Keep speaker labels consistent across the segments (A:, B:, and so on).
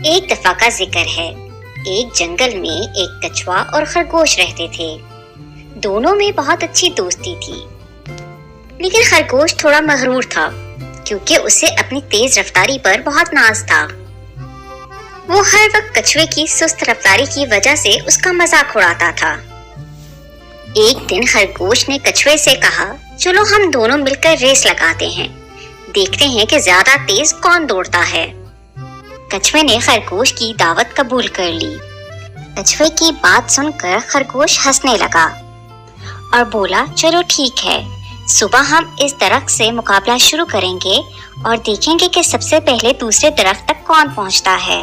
A: ایک دفعہ کا ذکر ہے، ایک جنگل میں ایک کچھوا اور خرگوش رہتے تھے۔ دونوں میں بہت اچھی دوستی تھی، لیکن خرگوش تھوڑا مغرور تھا کیونکہ اسے اپنی تیز رفتاری پر بہت ناز تھا۔ وہ ہر وقت کچھوے کی سست رفتاری کی وجہ سے اس کا مذاق اڑاتا تھا۔ ایک دن خرگوش نے کچھوے سے کہا، چلو ہم دونوں مل کر ریس لگاتے ہیں، دیکھتے ہیں کہ زیادہ تیز کون دوڑتا ہے۔ کچھوے نے خرگوش کی دعوت قبول کر لی۔ کچھوے کی بات سن کر خرگوش ہنسنے لگا اور بولا، چلو ٹھیک ہے، صبح ہم اس درخت سے مقابلہ شروع کریں گے اور دیکھیں گے کہ سب سے پہلے دوسرے درخت تک کون پہنچتا ہے۔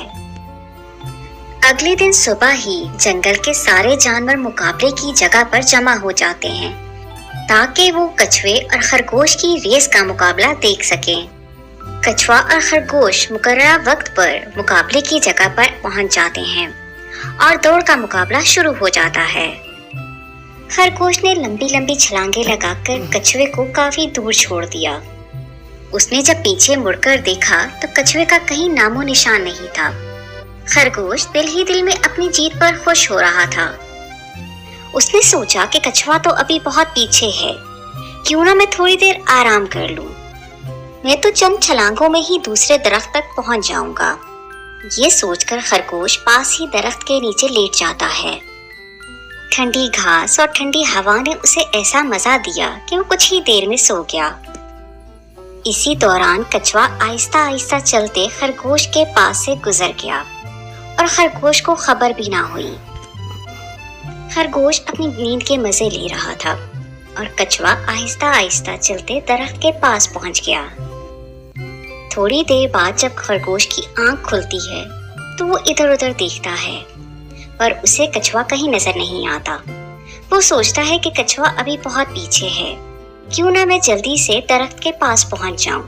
A: اگلے دن صبح ہی جنگل کے سارے جانور مقابلے کی جگہ پر جمع ہو جاتے ہیں تاکہ وہ کچھوے اور خرگوش کی ریس کا مقابلہ دیکھ سکیں۔ کچھوا اور خرگوش مقررہ وقت پر مقابلے کی جگہ پر پہنچ جاتے ہیں اور دوڑ کا مقابلہ شروع ہو جاتا ہے۔ خرگوش نے لمبی لمبی چھلانگیں لگا کر کچھوے کو کافی دور چھوڑ دیا۔ اس نے جب پیچھے مڑ کر دیکھا تو کچھوے کا کہیں نام و نشان نہیں تھا۔ خرگوش دل ہی دل میں اپنی جیت پر خوش ہو رہا تھا۔ اس نے سوچا کہ کچھوا تو ابھی بہت پیچھے ہے، کیوں نہ میں تھوڑی دیر آرام کر لوں، میں تو چند چھلانگوں میں ہی دوسرے درخت تک پہنچ جاؤں گا۔ یہ سوچ کر خرگوش پاس ہی درخت کے نیچے لیٹ جاتا ہے۔ ٹھنڈی گھاس اور ٹھنڈی ہوا نے اسے ایسا مزہ دیا کہ وہ کچھ ہی دیر میں سو گیا۔ اسی دوران کچھوا آہستہ آہستہ چلتے خرگوش کے پاس سے گزر گیا اور خرگوش کو خبر بھی نہ ہوئی۔ خرگوش اپنی نیند کے مزے لے رہا تھا اور کچھوا آہستہ آہستہ چلتے درخت کے پاس پہنچ گیا۔ تھوڑی دیر بعد جب خرگوش کی آنکھ کھلتی ہے تو وہ ادھر ادھر دیکھتا ہے، پر اسے کچھوا کہیں نظر نہیں آتا۔ وہ سوچتا ہے کہ کچھوا ابھی بہت پیچھے ہے، کیوں نہ میں جلدی سے درخت کے پاس پہنچ جاؤں۔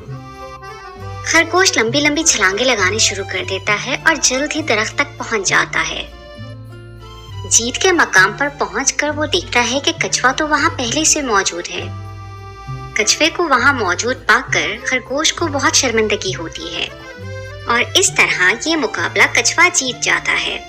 A: خرگوش لمبی لمبی چھلانگیں لگانے شروع کر دیتا ہے اور جلد ہی درخت تک پہنچ جاتا ہے۔ جیت کے مقام پر پہنچ کر وہ دیکھتا ہے کہ کچھوا تو وہاں پہلے سے موجود ہے۔ کچھوے کو وہاں موجود پا کر خرگوش کو بہت شرمندگی ہوتی ہے اور اس طرح یہ مقابلہ کچھوا جیت جاتا ہے۔